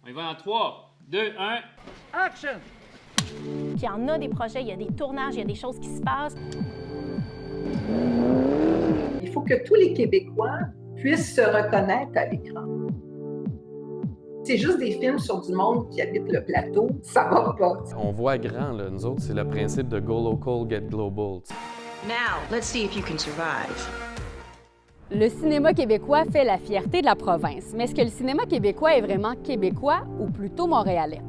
On y va en 3, 2, 1. Action! Il y en a des projets, il y a des tournages, il y a des choses qui se passent. Il faut que tous les Québécois puissent se reconnaître à l'écran. C'est juste des films sur du monde qui habite le plateau, ça va pas. On voit grand, là. Nous autres, c'est le principe de go local, get global. Now, let's see if you can survive. Le cinéma québécois fait la fierté de la province. Mais est-ce que le cinéma québécois est vraiment québécois ou plutôt montréalais?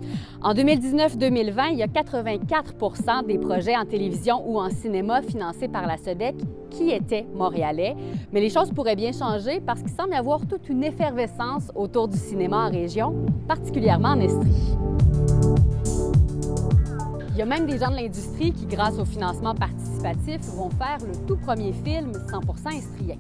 En 2019-2020, il y a 84 des projets en télévision ou en cinéma financés par la SODEC qui étaient montréalais. Mais les choses pourraient bien changer parce qu'il semble y avoir toute une effervescence autour du cinéma en région, particulièrement en Estrie. Il y a même des gens de l'industrie qui, grâce au financement participatif, vont faire le tout premier film 100% estrien.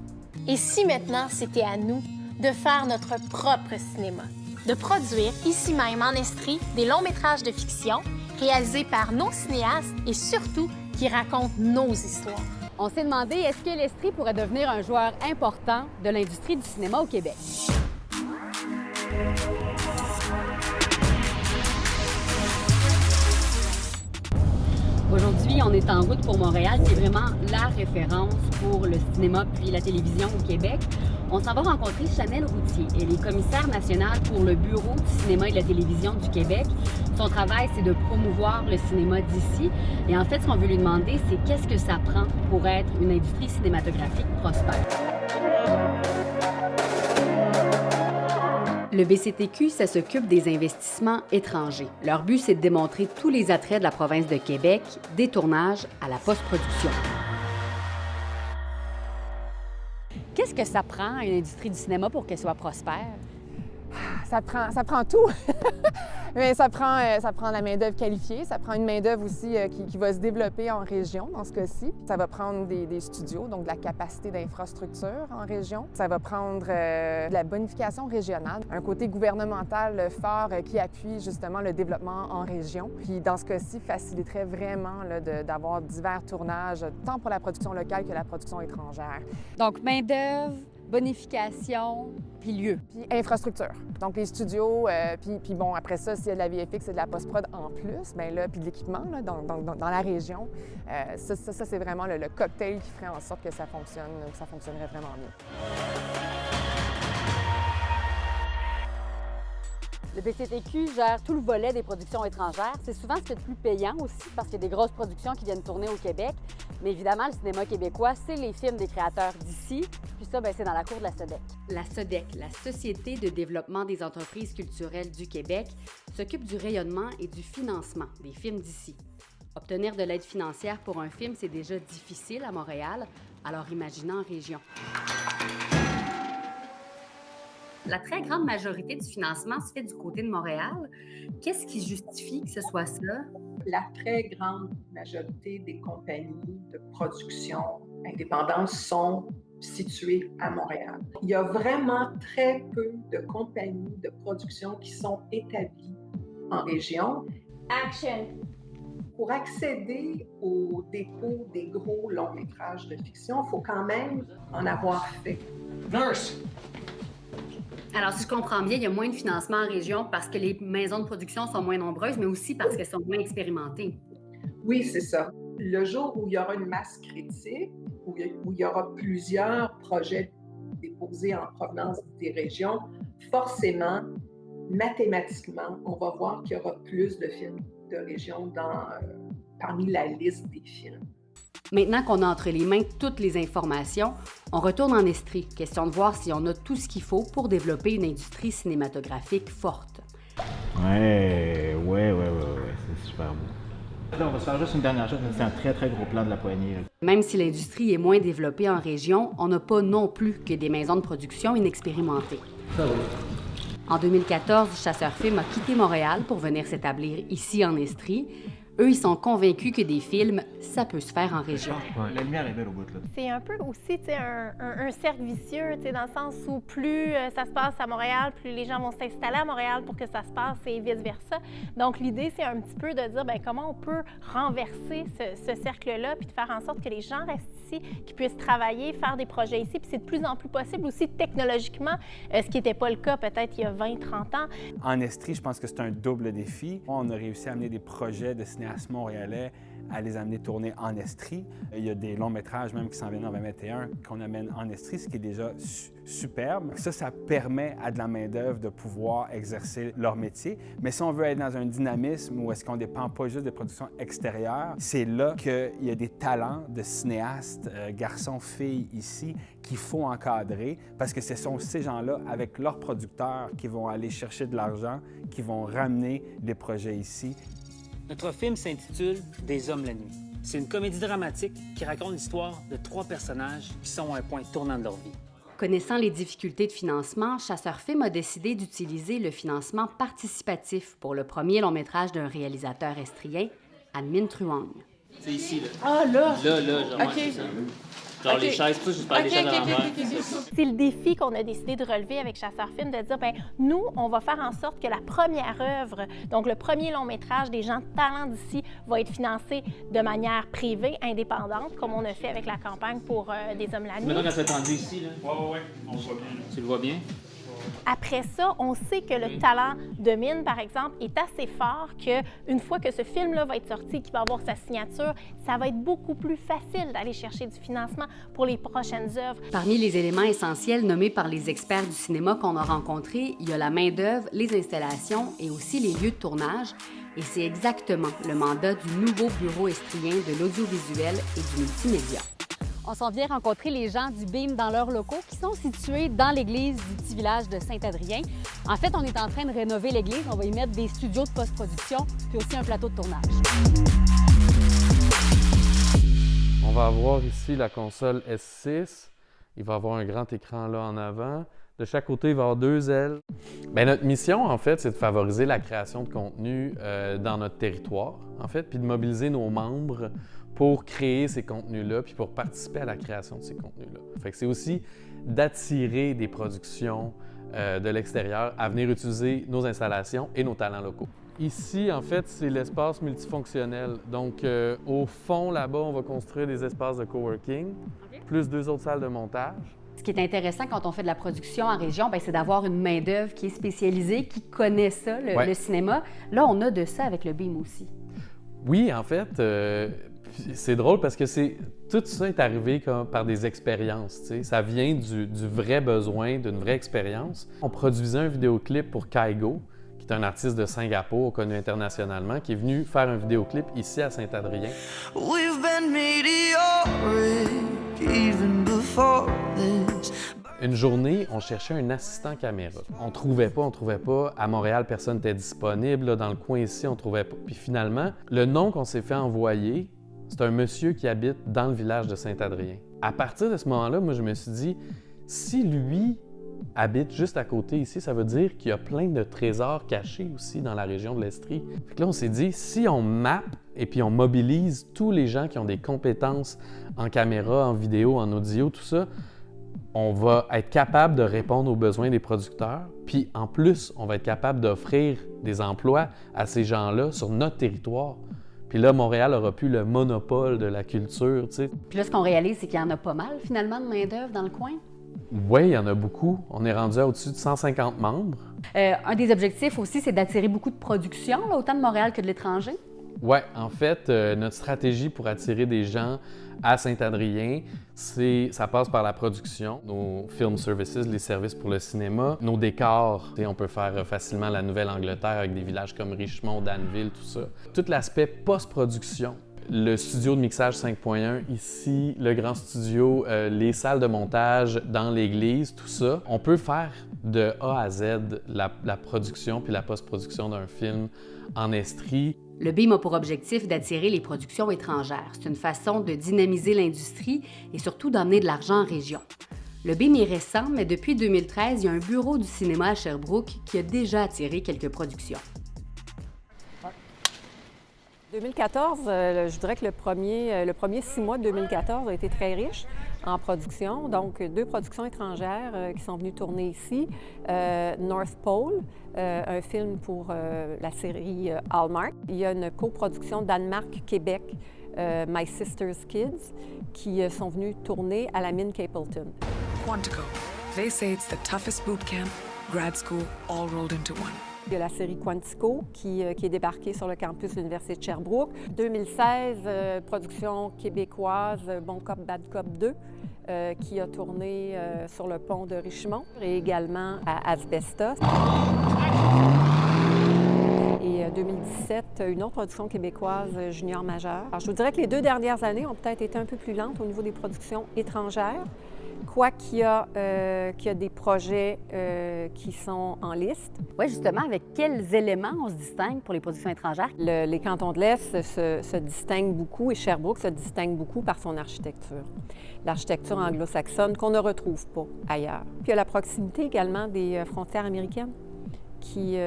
Et si maintenant c'était à nous de faire notre propre cinéma, de produire ici même en Estrie des longs métrages de fiction réalisés par nos cinéastes et surtout qui racontent nos histoires. On s'est demandé est-ce que l'Estrie pourrait devenir un joueur important de l'industrie du cinéma au Québec. Aujourd'hui, on est en route pour Montréal, qui est vraiment la référence pour le cinéma puis la télévision au Québec. On s'en va rencontrer Chanel Routier. Elle est commissaire nationale pour le Bureau du cinéma et de la télévision du Québec. Son travail, c'est de promouvoir le cinéma d'ici. Et en fait, ce qu'on veut lui demander, c'est qu'est-ce que ça prend pour être une industrie cinématographique prospère. Le BCTQ, ça s'occupe des investissements étrangers. Leur but, c'est de démontrer tous les attraits de la province de Québec, des tournages à la post-production. Qu'est-ce que ça prend à une industrie du cinéma pour qu'elle soit prospère? Ça prend tout. Mais ça prend la main-d'œuvre qualifiée, ça prend une main-d'œuvre aussi qui va se développer en région, dans ce cas-ci. Ça va prendre des studios, donc de la capacité d'infrastructure en région. Ça va prendre de la bonification régionale, un côté gouvernemental fort qui appuie justement le développement en région. Puis dans ce cas-ci, faciliterait vraiment d'avoir divers tournages, tant pour la production locale que la production étrangère. Donc, main-d'œuvre, bonification, puis lieu. Puis infrastructure. Donc les studios, puis bon, après ça, s'il y a de la VFX et de la post-prod en plus, bien là, puis de l'équipement là, dans la région, ça c'est vraiment le cocktail qui ferait en sorte que ça fonctionnerait vraiment mieux. Le BCTQ gère tout le volet des productions étrangères. C'est souvent ce qui est le plus payant aussi parce qu'il y a des grosses productions qui viennent tourner au Québec. Mais évidemment, le cinéma québécois, c'est les films des créateurs d'ici. Puis ça, c'est dans la cour de la SODEC. La SODEC, la Société de développement des entreprises culturelles du Québec, s'occupe du rayonnement et du financement des films d'ici. Obtenir de l'aide financière pour un film, c'est déjà difficile à Montréal, alors imaginez en région. La très grande majorité du financement se fait du côté de Montréal. Qu'est-ce qui justifie que ce soit ça? La très grande majorité des compagnies de production indépendantes sont situées à Montréal. Il y a vraiment très peu de compagnies de production qui sont établies en région. Action! Pour accéder au dépôt des gros longs métrages de fiction, il faut quand même en avoir fait. Nurse! Alors, si je comprends bien, il y a moins de financement en région parce que les maisons de production sont moins nombreuses, mais aussi parce qu'elles sont moins expérimentées. Oui, c'est ça. Le jour où il y aura une masse critique, où il y aura plusieurs projets déposés en provenance des régions, forcément, mathématiquement, on va voir qu'il y aura plus de films de région parmi la liste des films. Maintenant qu'on a entre les mains toutes les informations, on retourne en Estrie, question de voir si on a tout ce qu'il faut pour développer une industrie cinématographique forte. Ouais, c'est super beau. Là, on va se faire juste une dernière chose, mais c'est un très, très gros plan de la poignée. Même si l'industrie est moins développée en région, on n'a pas non plus que des maisons de production inexpérimentées. Ça oui. En 2014, Chasseur Film a quitté Montréal pour venir s'établir ici en Estrie. Eux, ils sont convaincus que des films, ça peut se faire en région. Ouais, la lumière est belle au bout, là. C'est un peu aussi un cercle vicieux, dans le sens où plus ça se passe à Montréal, plus les gens vont s'installer à Montréal pour que ça se passe et vice-versa. Donc, l'idée, c'est un petit peu de dire comment on peut renverser ce cercle-là puis de faire en sorte que les gens restent ici, qui puissent travailler, faire des projets ici. Puis c'est de plus en plus possible aussi technologiquement, ce qui n'était pas le cas peut-être il y a 20-30 ans. En Estrie, je pense que c'est un double défi. On a réussi à amener des projets de cinéastes montréalais à les amener tourner en Estrie. Il y a des longs métrages même qui s'en viennent en 2021 qu'on amène en Estrie, ce qui est déjà superbe. Ça permet à de la main-d'œuvre de pouvoir exercer leur métier. Mais si on veut être dans un dynamisme où est-ce qu'on ne dépend pas juste des productions extérieures, c'est là qu'il y a des talents de cinéastes, garçons, filles ici, qu'il faut encadrer parce que ce sont ces gens-là, avec leurs producteurs, qui vont aller chercher de l'argent, qui vont ramener des projets ici. Notre film s'intitule Des hommes la nuit. C'est une comédie dramatique qui raconte l'histoire de 3 personnages qui sont à un point tournant de leur vie. Connaissant les difficultés de financement, Chasseur Film a décidé d'utiliser le financement participatif pour le premier long-métrage d'un réalisateur estrien, Minh Truong. C'est ici, là. Ah, là? Là, genre, OK. c'est ça. Genre les chaises, pas juste parler des chaises à l'envers. C'est le défi qu'on a décidé de relever avec Chasseur Film, de dire, bien, nous, on va faire en sorte que la première œuvre, donc le premier long-métrage des gens de talent d'ici, va être financé de manière privée, indépendante, comme on a fait avec la campagne pour Des hommes la nuit. Maintenant, quand ça tendu ici, là. Ouais, on le voit bien. Tu le vois bien? Après ça, on sait que le talent de Minh, par exemple, est assez fort qu'une fois que ce film-là va être sorti et qu'il va avoir sa signature, ça va être beaucoup plus facile d'aller chercher du financement pour les prochaines œuvres. Parmi les éléments essentiels nommés par les experts du cinéma qu'on a rencontrés, il y a la main-d'œuvre, les installations et aussi les lieux de tournage. Et c'est exactement le mandat du nouveau bureau estrien de l'audiovisuel et du multimédia. On s'en vient rencontrer les gens du BIM dans leurs locaux qui sont situés dans l'église du petit village de Saint-Adrien. En fait, on est en train de rénover l'église. On va y mettre des studios de post-production puis aussi un plateau de tournage. On va avoir ici la console S6. Il va y avoir un grand écran là en avant. De chaque côté, il va y avoir 2 ailes. Bien, notre mission, en fait, c'est de favoriser la création de contenu dans notre territoire, en fait, puis de mobiliser nos membres pour créer ces contenus-là, puis pour participer à la création de ces contenus-là. Fait que c'est aussi d'attirer des productions de l'extérieur à venir utiliser nos installations et nos talents locaux. Ici, en fait, c'est l'espace multifonctionnel. Donc, au fond, là-bas, on va construire des espaces de coworking, plus 2 autres salles de montage. Ce qui est intéressant quand on fait de la production en région, bien, c'est d'avoir une main-d'œuvre qui est spécialisée, qui connaît ça, le cinéma. Là, on a de ça avec le BIM aussi. Oui, en fait, c'est drôle parce que tout ça est arrivé par des expériences. Tu sais. Ça vient du vrai besoin, d'une vraie expérience. On produisait un vidéoclip pour Kaigo, qui est un artiste de Singapour connu internationalement, qui est venu faire un vidéoclip ici à Saint-Adrien. We've been meteoric even before this. Une journée, on cherchait un assistant caméra. On trouvait pas. À Montréal, personne n'était disponible. Là, dans le coin ici, on trouvait pas. Puis finalement, le nom qu'on s'est fait envoyer, c'est un monsieur qui habite dans le village de Saint-Adrien. À partir de ce moment-là, moi, je me suis dit, si lui habite juste à côté ici, ça veut dire qu'il y a plein de trésors cachés aussi dans la région de l'Estrie. Fait que là, on s'est dit, si on mappe et puis on mobilise tous les gens qui ont des compétences en caméra, en vidéo, en audio, tout ça, on va être capable de répondre aux besoins des producteurs. Puis en plus, on va être capable d'offrir des emplois à ces gens-là sur notre territoire. Puis là, Montréal aura plus le monopole de la culture, tu sais. Puis là, ce qu'on réalise, c'est qu'il y en a pas mal, finalement, de main-d'œuvre dans le coin. Oui, il y en a beaucoup. On est rendu à au-dessus de 150 membres. Un des objectifs aussi, c'est d'attirer beaucoup de production, là, autant de Montréal que de l'étranger. Oui, en fait, notre stratégie pour attirer des gens à Saint-Adrien, ça passe par la production, nos film services, les services pour le cinéma, nos décors. On peut faire facilement la Nouvelle-Angleterre avec des villages comme Richmond, Danville, tout ça. Tout l'aspect post-production. Le studio de mixage 5.1 ici, le grand studio, les salles de montage dans l'église, tout ça. On peut faire de A à Z la production puis la post-production d'un film en Estrie. Le BIM a pour objectif d'attirer les productions étrangères. C'est une façon de dynamiser l'industrie et surtout d'emmener de l'argent en région. Le BIM est récent, mais depuis 2013, il y a un bureau du cinéma à Sherbrooke qui a déjà attiré quelques productions. 2014, je dirais que le premier 6 mois de 2014 a été très riche en production. Donc, 2 productions étrangères qui sont venues tourner ici. North Pole, un film pour la série Hallmark. Il y a une coproduction Danemark-Québec My Sister's Kids, qui sont venus tourner à la mine Capleton. Quantico. They say it's the toughest boot camp, grad school, all rolled into one. Il y a la série Quantico qui est débarquée sur le campus de l'Université de Sherbrooke. 2016, production québécoise Bon Cop, Bad Cop 2, qui a tourné sur le pont de Richemont et également à Asbestos. Et 2017, une autre production québécoise junior majeure. Alors, je vous dirais que les 2 dernières années ont peut-être été un peu plus lentes au niveau des productions étrangères, quoiqu'il y a des projets qui sont en liste. Oui, justement, avec quels éléments on se distingue pour les productions étrangères? Les cantons de l'Est se distinguent beaucoup et Sherbrooke se distingue beaucoup par son architecture. L'architecture anglo-saxonne qu'on ne retrouve pas ailleurs. Puis il y a la proximité également des frontières américaines qui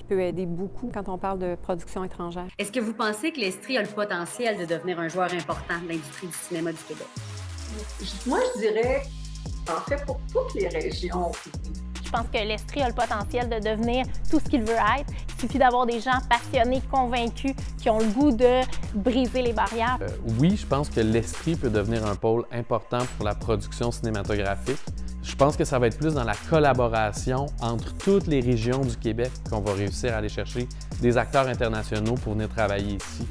peut aider beaucoup quand on parle de production étrangère. Est-ce que vous pensez que l'Estrie a le potentiel de devenir un joueur important de l'industrie du cinéma du Québec? Moi, je dirais, en fait, pour toutes les régions. Je pense que l'Estrie a le potentiel de devenir tout ce qu'il veut être. Il suffit d'avoir des gens passionnés, convaincus, qui ont le goût de briser les barrières. Oui, je pense que l'Estrie peut devenir un pôle important pour la production cinématographique. Je pense que ça va être plus dans la collaboration entre toutes les régions du Québec qu'on va réussir à aller chercher des acteurs internationaux pour venir travailler ici.